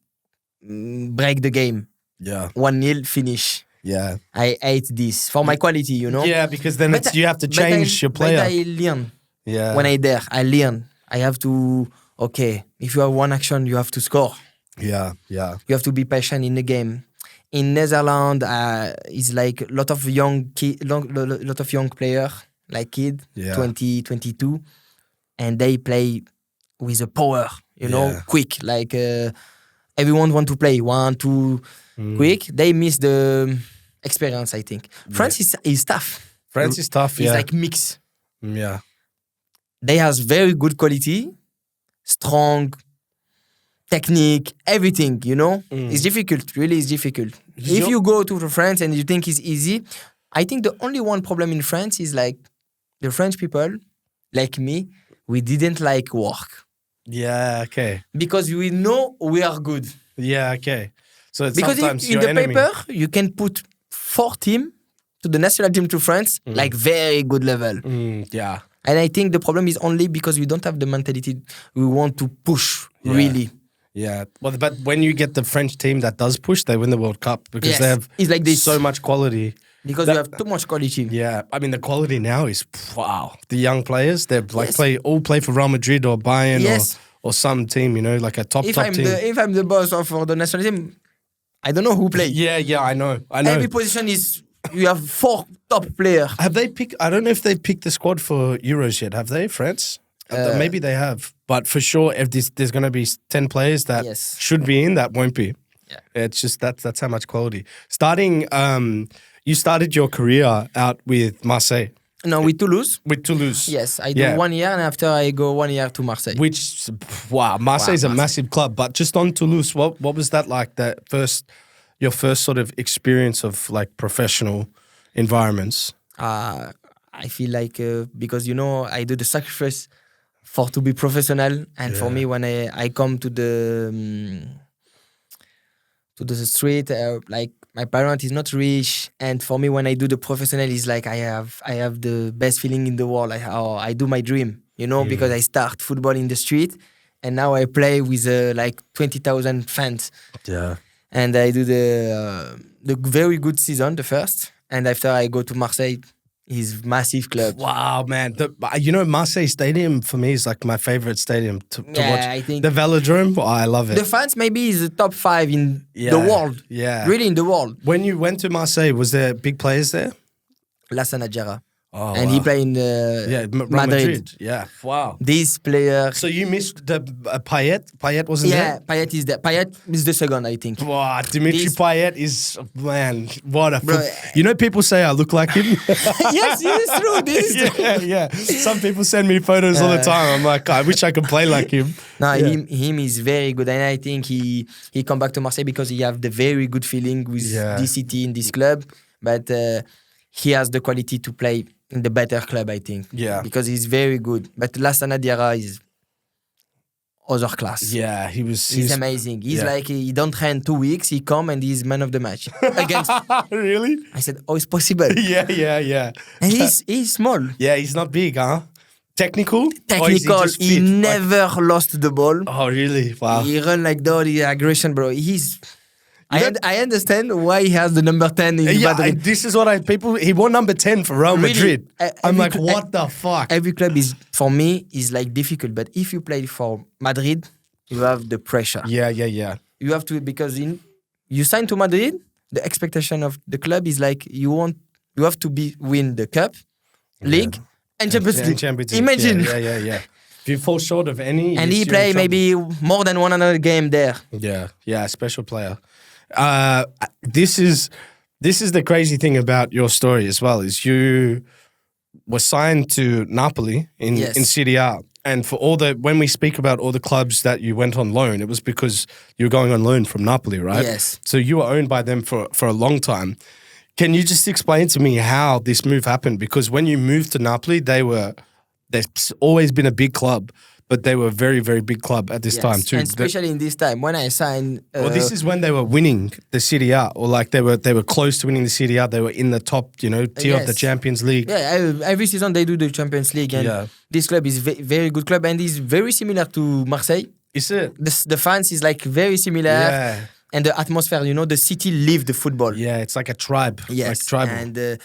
break the game. Yeah. 1-0, finish. Yeah. I hate this for my quality, Yeah, because then you have to change your player. But I learn. Yeah. When I learn. I have to, if you have one action, you have to score. Yeah. You have to be patient in the game. In Netherlands, it's like a lot of young player, like kid, 20, 22, and they play with a power, quick. Like everyone want to play 1, 2, quick. They miss the experience, I think. France is tough. France is tough. It's like mix. Yeah. They has very good quality, strong, technique, everything, It's difficult, really it's difficult. If you go to France and you think it's easy, I think the only one problem in France is like the French people, like me, we didn't like work. Yeah, okay. Because we know we are good. Yeah, okay. So it's because sometimes in the paper, you can put 4 teams to the national team to France, like very good level. Yeah. And I think the problem is only because we don't have the mentality we want to push, really. Yeah. Well, but when you get the French team that does push, they win the World Cup because they have it's like this. So much quality. Because you have too much quality. Yeah. I mean, the quality now is, wow. The young players, they're like play for Real Madrid or Bayern or some team, like a top team. If I'm the boss for the national team, I don't know who plays. Yeah, I know. Every position is... You have 4 top players. Have they picked... I don't know if they've picked the squad for Euros yet. Have they, France? Maybe they have. But for sure, if there's going to be 10 players that should be in, that won't be. Yeah. It's just that's how much quality. You started your career out with Marseille. No, with Toulouse. With Toulouse. Yes, I do 1 year and after I go 1 year to Marseille. Which, Marseille's a massive club. But just on Toulouse, what was that like, your first sort of experience of like professional environments? I feel like because I do the sacrifice to be professional, and for me when I come to the street, like my parent is not rich, and for me when I do the professional, is like I have the best feeling in the world. I do my dream, because I start football in the street, and now I play with like 20,000 fans. Yeah. And I do the very good season, the first. And after I go to Marseille, it's massive club. Wow, man. Marseille Stadium for me is like my favorite stadium to watch. I think the Velodrome, I love it. The fans maybe is the top 5 in the world. Yeah. Really in the world. When you went to Marseille, was there big players there? Lassana Diarra. Oh, and he played in Madrid. Yeah, wow. This player. So you missed the Payet? Payet wasn't there? Yeah, Payet is there. Payet is the second, I think. Wow, Dimitri Payet is, man, what a... people say I look like him. Yes, this is true. This is true. Yeah. Some people send me photos all the time. I'm like, I wish I could play like him. No, him is very good. And I think he come back to Marseille because he have the very good feeling with this city in this club. But he has the quality to play in the better club, I think. Yeah. Because he's very good. But Lassana Diarra is other class. Yeah, he's amazing. He's like, he don't train 2 weeks, he come and he's man of the match. Against... Really? I said, it's possible. Yeah. And he's small. Yeah, he's not big, huh? Technical, he never lost the ball. Oh, really? Wow. He run like that, the aggression, bro. I understand why he has the number 10 in Madrid. This is what he won number 10 for Real Madrid. I'm like, what the fuck? Every club for me, is like difficult. But if you play for Madrid, you have the pressure. Yeah. You have to, because you sign to Madrid, the expectation of the club is like, you have to win the Cup, League, and Champions League. Imagine. Yeah. If you fall short of any... And he play maybe more than 100 game there. Yeah, special player. This is the crazy thing about your story as well, is you were signed to Napoli in Serie A. And for when we speak about all the clubs that you went on loan, it was because you were going on loan from Napoli, right? Yes. So you were owned by them for a long time. Can you just explain to me how this move happened? Because when you moved to Napoli, they've always been a big club, but they were a very, very big club at this time too. And especially in this time when I signed. Well, this is when they were winning the Serie A, or like they were close to winning the Serie A. They were in the top, tier of the Champions League. Yeah, every season they do the Champions League, and this club is very good club, and is very similar to Marseille. Is it? The fans is like very similar. Yeah. And the atmosphere, the city live the football. Yeah, it's like a tribe. Yes. Like tribal. And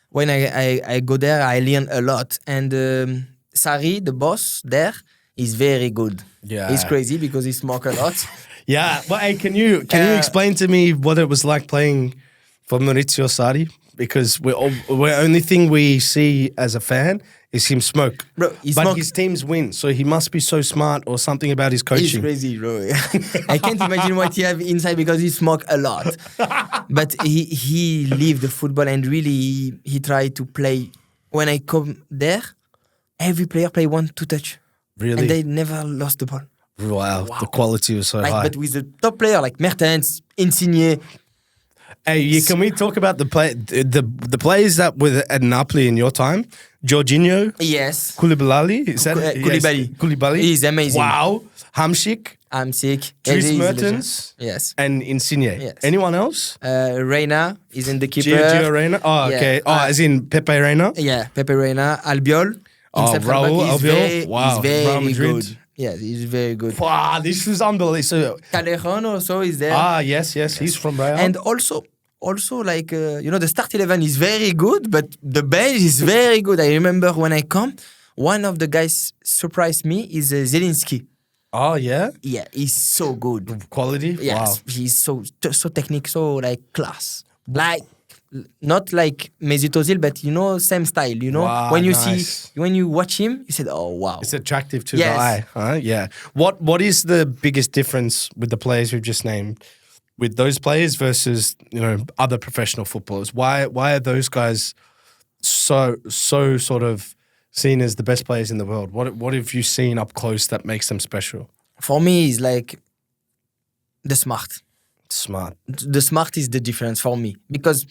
when I go there, I learn a lot. And Sarri, the boss there, is very good. Yeah. He's crazy because he smoke a lot. Yeah. Well, hey, can you explain to me what it was like playing for Maurizio Sarri? Because the only thing we see as a fan is him smoke. Bro, his teams win, so he must be so smart or something about his coaching. He's crazy, bro. I can't imagine what he have inside because he smoke a lot. But he lived the football and really he tried to play. When I come there, every player play 1-2 touch. Really? And they never lost the ball. Wow. The quality was so high. But with the top player like Mertens, Insigne. Hey, can we talk about the players that were at Napoli in your time? Jorginho? Yes. Koulibaly? Is that Koulibaly. Koulibaly? He's amazing. Wow. Hamsik? Dries Mertens? Yes. And Insigne? Yes. Anyone else? Reina is in the keeper. Gio Reina? Oh, okay. As in Pepe Reina? Yeah, Pepe Reina. Albiol. Raul Albiol? Wow. He's very good. Yeah, he's very good. Wow, this was unbelievable. So, Callejon also is there. Yes. He's from Real. And also like, the start 11 is very good, but the bench is very good. I remember when I come, one of the guys surprised me is Zielinski. Oh, yeah? Yeah, he's so good. Quality? Yes, wow. He's so technique, so like class. Like, not like Mesut Ozil, but same style, Wow, when you nice. when you watch him, you said, oh wow. It's attractive to the eye, huh? Yeah. What is the biggest difference with the players we've just named, with those players versus, other professional footballers? Why are those guys so sort of seen as the best players in the world? What have you seen up close that makes them special? For me, it's like the smart. Smart. The smart is the difference for me, because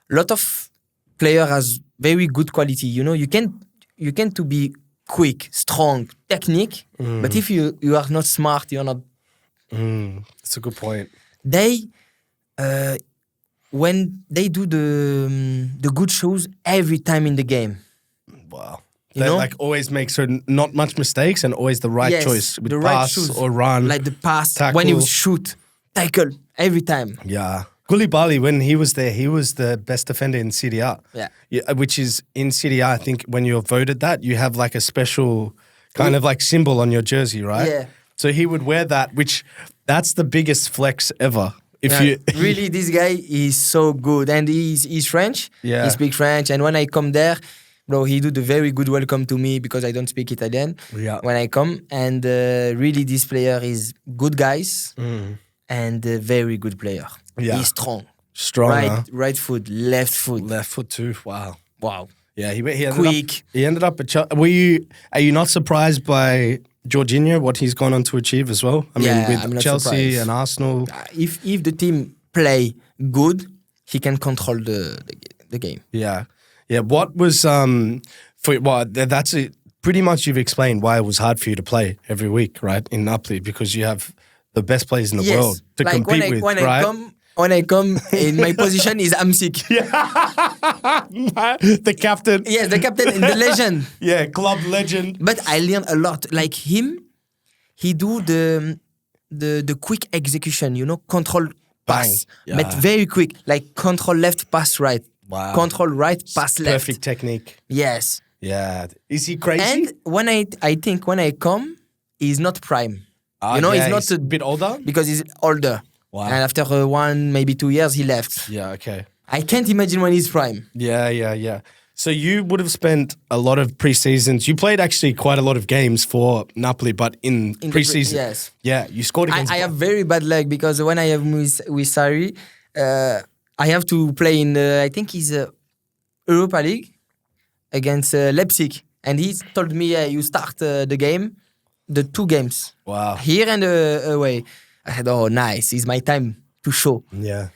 a lot of player has very good quality. You can to be quick, strong, technique, but if you are not smart, you're not. That's a good point. They, when they do the good shows every time in the game. Wow. They like always make certain not much mistakes and always the right choice with the pass right or run. Like the pass, tackle. when you shoot, tackle every time. Yeah. Koulibaly, when he was there, he was the best defender in Serie A. Yeah. Which is in Serie A, I think when you're voted that, you have like a special kind of like symbol on your jersey, right? Yeah. So he would wear that, that's the biggest flex ever. Really, this guy is so good. And he's French. Yeah. He speaks French. And when I come there, bro, he do the very good welcome to me because I don't speak Italian when I come. And really, this player is good guys and a very good player. Yeah. He's strong. Right foot, left foot. Left foot too. Wow. Yeah, he ended quick. He ended up at Chelsea. Are you not surprised by Jorginho, what he's gone on to achieve as well? I mean, with Chelsea surprised. and Arsenal. If the team play good, he can control the game. Yeah. What was that's it. Pretty much you've explained why it was hard for you to play every week, right? In Napoli, because you have the best players in the world to like compete with, right? When I come, in my position is Hamsik. The captain. Yes, the captain and the legend. Yeah, club legend. But I learned a lot. Like him, he do the quick execution, control pass. But very quick. Like control left, pass right. Wow. Control right, pass left. Perfect technique. Yes. Yeah. Is he crazy? And when I think when I come, he's not prime. He's not a bit older? Because he's older. Wow. And after 1, maybe 2 years, he left. Yeah, okay. I can't imagine when he's prime. Yeah. So you would have spent a lot of pre-seasons. You played actually quite a lot of games for Napoli, but in pre-season. Yes. Yeah, you scored against... I have very bad luck because when I am with Sarri, I have to play in, I think it's Europa League against Leipzig. And he told me, you start the game, the 2 games. Wow. Here and away. I said, oh, nice. It's my time to show. Yeah.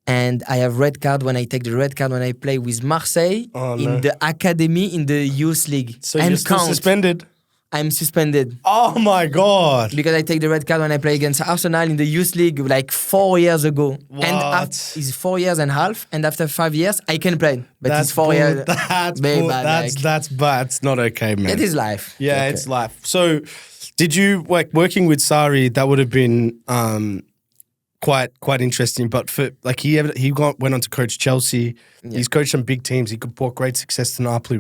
And I have red card when I take the red card when I play with Marseille in the academy in the youth league. So you're still suspended? I'm suspended. Oh my God. Because I take the red card when I play against Arsenal in the youth league like 4 years ago. What? And it's 4 years and a half. And after 5 years, I can play. But it's 4 years. That's bad. That's bad. It's not okay, man. It is life. Yeah, it's life. So did you, like, working with Sarri, that would have been quite interesting. But for he went on to coach Chelsea. Yeah. He's coached some big teams. He brought great success to Napoli.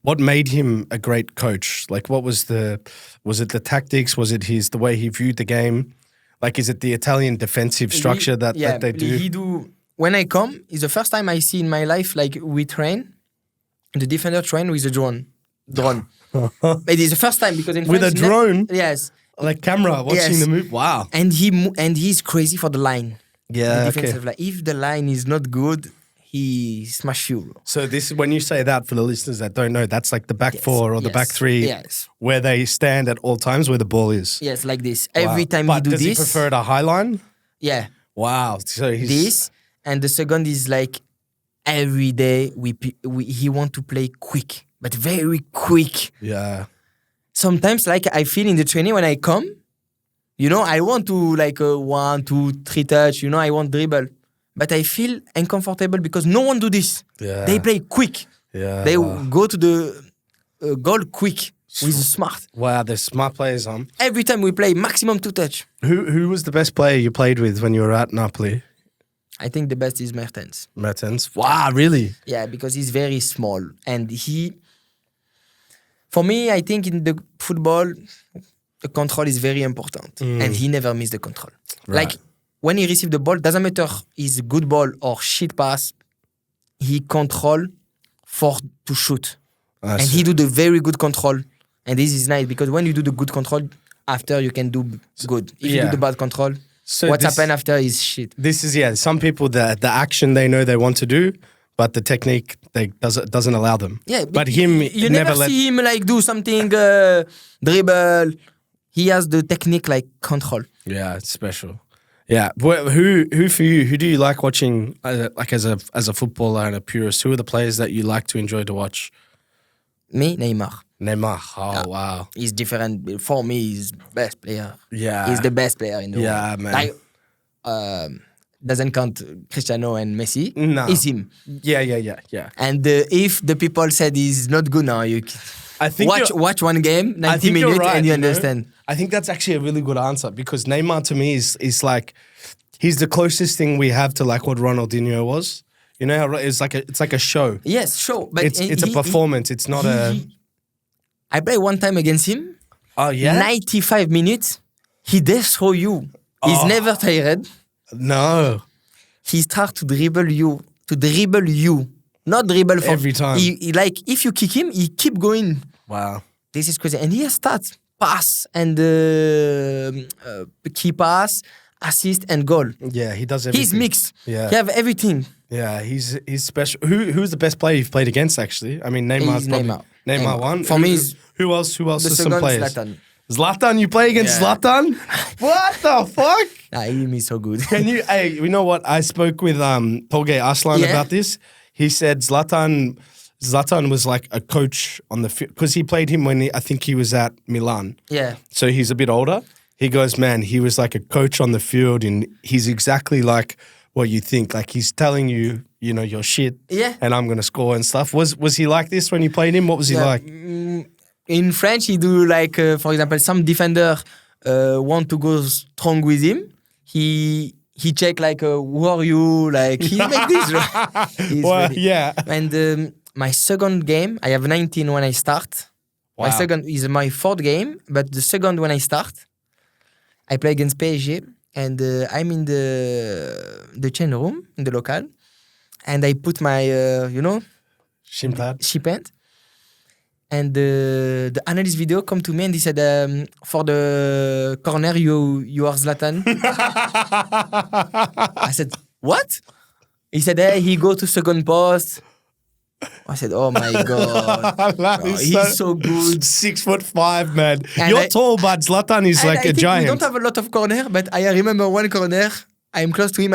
What made him a great coach? Like, was it the tactics? Was it the way he viewed the game? Like, is it the Italian defensive structure that they do? When I come, it's the first time I see in my life, like, we train, the defender train with a drone. It is the first time because in with France, a drone? Yes. Like camera, watching the move? Wow. And he's crazy for the line. Yeah, okay. Like, if the line is not good, he smash you. So this, when you say that, for the listeners that don't know, that's like the back four or the back three, where they stand at all times where the ball is. Yes, like this. Wow. Every time he do this. Does he prefer it a high line? Yeah. Wow. So he's this, and the second is like every day he want to play quick, but very quick. Yeah. Sometimes, like, I feel in the training when I come, I want to like 1, 2, 3 touch. I want dribble. But I feel uncomfortable because no one do this. Yeah. They play quick. Yeah. They go to the goal quick with smart. Wow, they're smart players, Every time we play, maximum 2 touch. Who was the best player you played with when you were at Napoli? I think the best is Mertens. Mertens? Wow, really? Yeah, because he's very small. And for me, I think in the football, the control is very important. And he never missed the control. Right. Like, when he receives the ball, doesn't matter is good ball or shit pass, he control to shoot. And he do the very good control. And this is nice because when you do the good control, after you can do good. If you do the bad control, what happen after is shit. This is, some people, the action they know they want to do, but the technique doesn't allow them. Yeah, but him, you never see him like do something, dribble. He has the technique like control. Yeah, it's special. Yeah, who for you? Who do you like watching? Like as a footballer and a purist, who are the players that you like to enjoy to watch? Me, Neymar. Oh wow, he's different. For me, he's best player. Yeah, he's the best player in the world. Yeah, man. Like, doesn't count Cristiano and Messi. No, it's him. Yeah. And if the people said he's not good now, I think watch one game, 90 minutes, and you understand. I think that's actually a really good answer because Neymar to me is like he's the closest thing we have to like what Ronaldinho was. It's like a show. Yes, show, but it's a performance. It's not a. I played one time against him. Oh yeah. 95 minutes. He destroy you. He's never tired. No. He starts to dribble you. Not dribble for every time. He like if you kick him, he keep going. Wow. This is crazy. And he has stats, pass and key pass, assist and goal. Yeah, he does everything. He's mixed. Yeah. He have everything. Yeah, he's special. Who's the best player you've played against actually? I mean Neymar's Neymar won. For me who else the are some players? Zlatan, you play against Zlatan? What the fuck? He's so good. Can you you know what? I spoke with Tolgay Arslan about this. He said Zlatan was like a coach on the field because he played him when I think he was at Milan. Yeah. So he's a bit older. He goes, man, he was like a coach on the field and he's exactly like what you think. Like he's telling you, your shit. Yeah. And I'm going to score and stuff. Was he like this when you played him? What was he like? In French, he do like, for example, some defender want to go strong with him. He check like, who are you? Like, he make this. Well, yeah. And my second game, I have 19 when I start. Wow. My second is my fourth game, but the second when I start, I play against PSG, and I'm in the change room, in the local, and I put my, shin pad. And the analyst video come to me and he said, for the corner, you are Zlatan. I said, what? He said, hey, he go to second post. I said, oh my God. He's so good. 6'5", man. You're tall, but Zlatan is like a giant. We don't have a lot of corner, but I remember one corner. I'm close to him.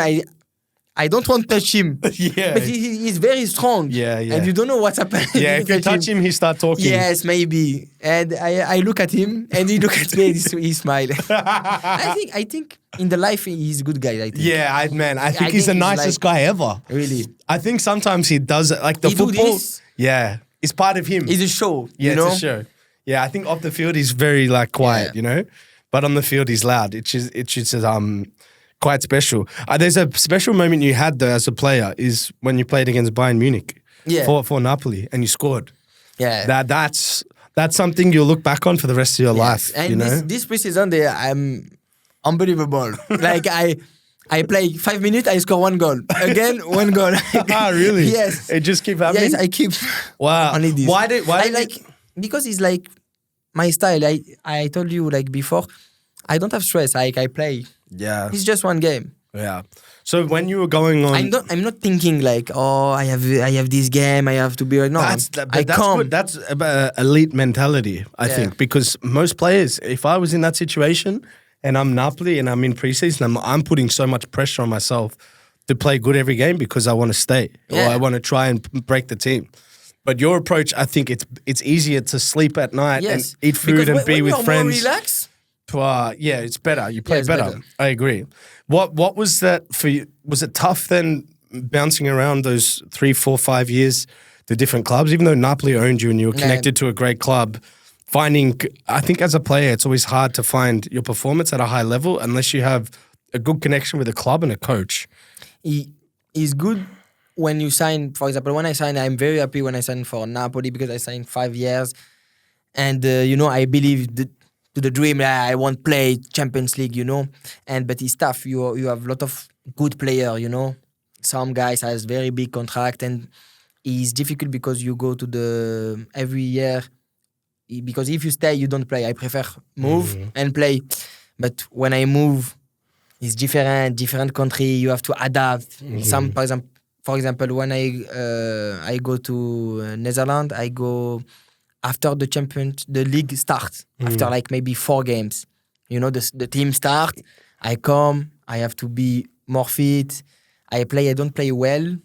I don't want to touch him. Yeah. But he's very strong. Yeah. And you don't know what's happening. Yeah, if you touch him, he start talking. Yes, maybe. And I look at him, and he look at me, and he smile. I think in the life, he's a good guy, I think. Yeah, I think he's the nicest guy ever. Really. I think sometimes he does it, like the He football. do this. Yeah, it's part of him. It's a show, Yeah, you know? it's a show. Yeah, I think off the field he's very like quiet, you know, but on the field he's loud. It's just quite special. There's a special moment you had though as a player is when you played against Bayern Munich for Napoli and you scored. Yeah, that's something you'll look back on for the rest of your life. And you know? this preseason, I'm unbelievable. Like I play 5 minutes, I score 1 goal. Again, 1 goal. Ah, really? Yes. It just keeps happening? Yes, I keep. Wow. Only this. Why I like because it's like my style. I told you like before, I don't have stress. Like I play. Yeah. It's just 1 game. Yeah. So when you were going on, I'm not thinking like, oh, I have this game, I have to be no. That's good. That's elite mentality, I think, because most players, if I was in that situation and I'm Napoli and I'm in preseason, I'm putting so much pressure on myself to play good every game because I want to stay or I want to try and break the team. But your approach, I think it's easier to sleep at night and eat food and be with friends. More relaxed. Yeah, it's better. You play better. I agree. What was that for you? Was it tough then bouncing around those 3, 4, 5 years to different clubs? Even though Napoli owned you and you were connected to a great club, I think as a player, it's always hard to find your performance at a high level unless you have a good connection with a club and a coach. It's good when you sign, for example, when I sign, I'm very happy when I sign for Napoli because I signed 5 years. And, I believe to the dream. I won't play Champions League, but it's tough. You have a lot of good players, Some guys has very big contract, and it's difficult because you go to every year. Because if you stay, you don't play. I prefer move and play. But when I move, it's different country. You have to adapt. Some, for example, when I go to Netherlands, I go after the league starts, after like maybe 4 games. The team start, I come, I have to be more fit. I don't play well.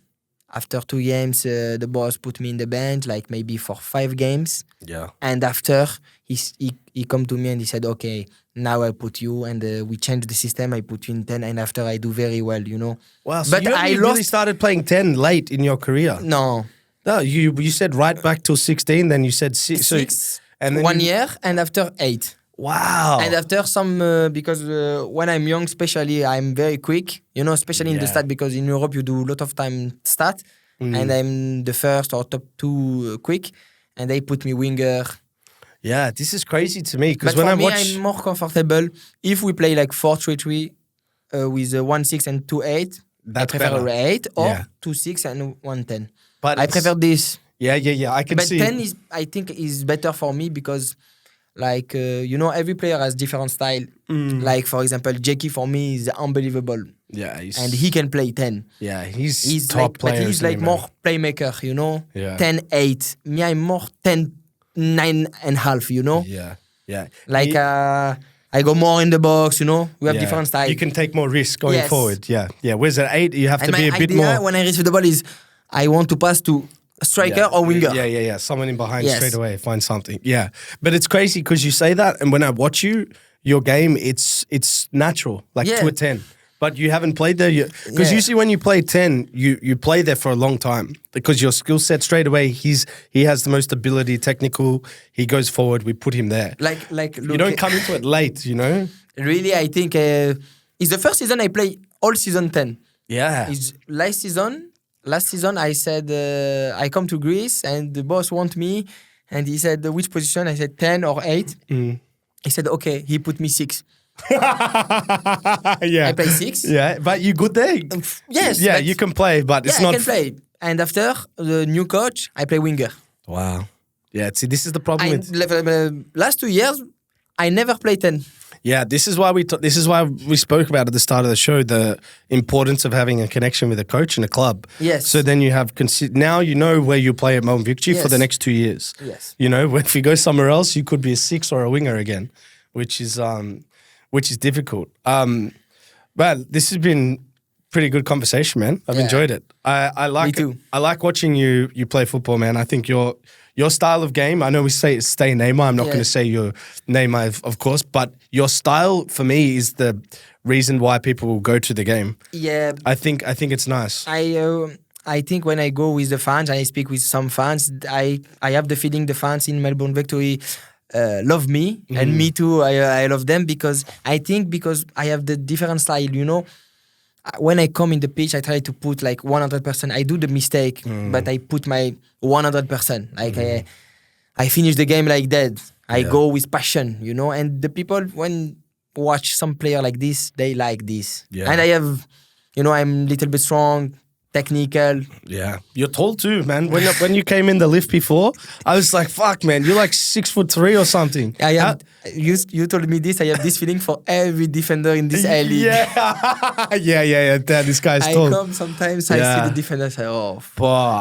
After 2 games, the boss put me in the bench, like maybe for 5 games. Yeah. And after, he come to me and he said, okay, now I put you, and we changed the system, I put you in 10, and after I do very well, Wow, so but you really started playing 10 late in your career? No, you said right back till 16, then you said 6. 6, and then 1 year, and after 8. Wow. And after some, because when I'm young, especially, I'm very quick, especially in the stat, because in Europe you do a lot of time stat, and I'm the first or top 2 quick, and they put me winger. Yeah, this is crazy to me, because when I watch... watch... I'm more comfortable if we play like 4-3-3 with 1-6 and 2-8. I prefer 8 or 2-6 and 1-10. But I prefer this. Yeah, I can see. But 10 I think is better for me because like, every player has different style. Like, for example, Jackie for me is unbelievable. Yeah. And he can play 10. Yeah, he's top like, player. But he's like more playmaker, Yeah. 10-8. Me, I'm more 10-9.5, Yeah. Like, I go more in the box, we have different styles. You can take more risk going forward. Yeah. Whereas at 8, you have to be a bit more... when I receive the ball is, I want to pass to a striker or winger. Yeah. Someone in behind straight away, find something. Yeah. But it's crazy because you say that, and when I watch your game, it's natural, like to a 10. But you haven't played there yet. Because usually when you play 10, you play there for a long time because your skill set straight away, he has the most ability, technical, he goes forward, we put him there. Like look, you don't come into it late, Really, I think it's the first season I play all season 10. Yeah. It's last season I said, I come to Greece and the boss want me and he said, which position? I said 10 or 8. He said, okay, he put me 6. I play 6. Yeah, but you good there? Yes. Yeah, you can play, but it's not... I can play. And after, the new coach, I play winger. Wow. Yeah, see, this is the problem with... Last 2 years, I never played 10. Yeah, this is why we spoke about at the start of the show, the importance of having a connection with a coach and a club. Yes. So then you have... Now you know where you play at Melbourne Victory for the next 2 years. Yes. If you go somewhere else, you could be a 6 or a winger again, which is difficult. But this has been pretty good conversation, man. I've enjoyed it. I like Me too. I like watching you play football, man. I think your style of game, I know we say stay Neymar. I'm not going to say you're Neymar, of course, but your style for me is the reason why people will go to the game. Yeah. I think it's nice. I think when I go with the fans and I speak with some fans, I have the feeling the fans in Melbourne Victory love me, and me too. I love them because I have the different style, you know. When I come in the pitch, I try to put like 100%. I do the mistake, but I put my 100%. Like I finish the game like that. I go with passion, you know. And the people, when watch some player like this, they like this. Yeah. And I have, you know, I'm a little bit strong, technical. Yeah, you're tall too, man. When you came in the lift before, I was like, "Fuck, man, you're like 6'3" or something." I have. You told me this. I have this feeling for every defender in this ALeague. Yeah. Damn, this guy's tall. I come sometimes. I see the defender. I say, "Oh,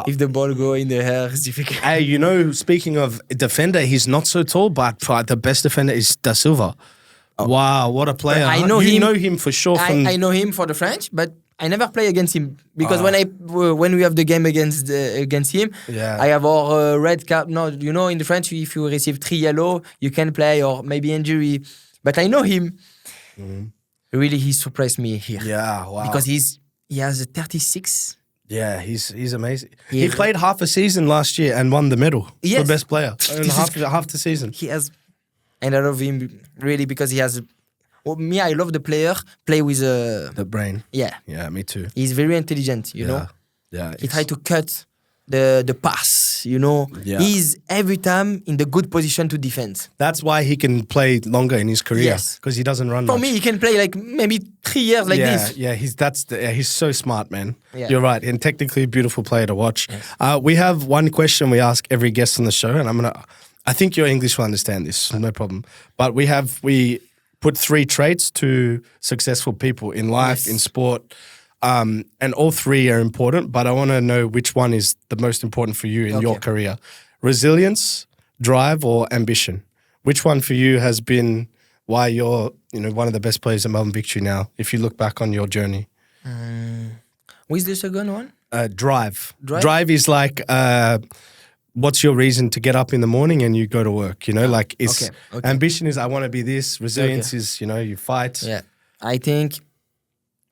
if the ball go in the air, it's difficult." Hey, you know, speaking of defender, he's not so tall, but the best defender is Da Silva. Oh. Wow, what a player! I know him. You know him for sure. I know him for the French, but I never play against him because when we have the game against him, I have our red card. No, you know, in the French, if you receive 3 yellow, you can play or maybe injury. But I know him. Really, he surprised me here. Yeah, wow. Because he has a 36. Yeah, he's amazing. He played half a season last year and won the medal for best player. half the season. He has, and I love him really because he has. Me, I love the player play with the brain. Yeah, me too. He's very intelligent, you know. Yeah, he tries to cut the pass, you know. Yeah. He's every time in the good position to defend. That's why he can play longer in his career because he doesn't run. For me, he can play like maybe 3 years like this. Yeah, he's so smart, man. Yeah. You're right, and technically a beautiful player to watch. Yes. We have one question we ask every guest on the show, and I think your English will understand this, no problem. But we put 3 traits to successful people in life, in sport, and all 3 are important, but I want to know which one is the most important for you in your career. Resilience, drive, or ambition? Which one for you has been why you're one of the best players at Melbourne Victory now, if you look back on your journey? What's the second one? Drive. Drive is like... what's your reason to get up in the morning and you go to work? You know, like it's ambition is I want to be this. Resilience is, you know, you fight. Yeah, I think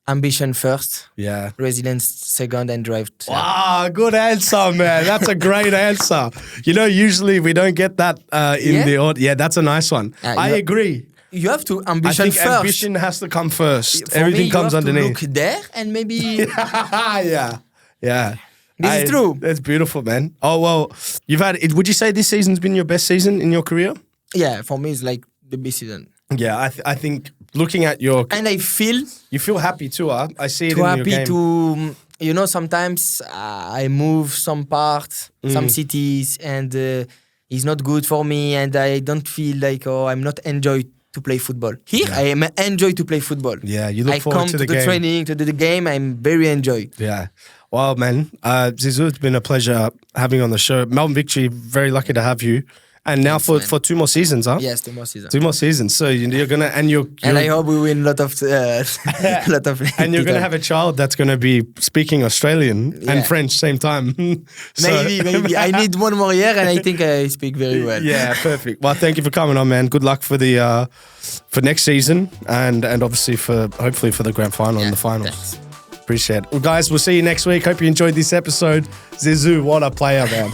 ambition first. Yeah. Resilience second and drive third. Wow, good answer, man. That's a great answer. You know, usually we don't get that in the audience. Yeah, that's a nice one. I agree. You have to ambition first. I think ambition has to come first. Everything comes underneath. You have to look there and maybe... Yeah. This is true. That's beautiful, man. Oh, well, you've had it. Would you say this season's been your best season in your career? Yeah, for me, it's like the best season. Yeah, I think looking at your... And I feel... You feel happy too, huh? I see it in your game. To... You know, sometimes I move some parts, some cities, and it's not good for me, and I don't feel like, I'm not enjoy to play football. Here, I am enjoy to play football. Yeah, you look forward to the game. I come to the training, to the game, I'm very enjoy. Yeah. Well, man, Zizou, it's been a pleasure having you on the show. Melbourne Victory, very lucky to have you. And now for 2 more seasons, huh? Yes, 2 more seasons. 2 more seasons. So you're gonna and I hope we win a lot of and you're gonna have a child that's gonna be speaking Australian and French same time. Maybe. I need 1 more year, and I think I speak very well. Yeah, perfect. Well, thank you for coming on, man. Good luck for the for next season and obviously hopefully for the grand final and the finals. Thanks. Appreciate it. Well, guys, we'll see you next week. Hope you enjoyed this episode. Zizou, what a player, man.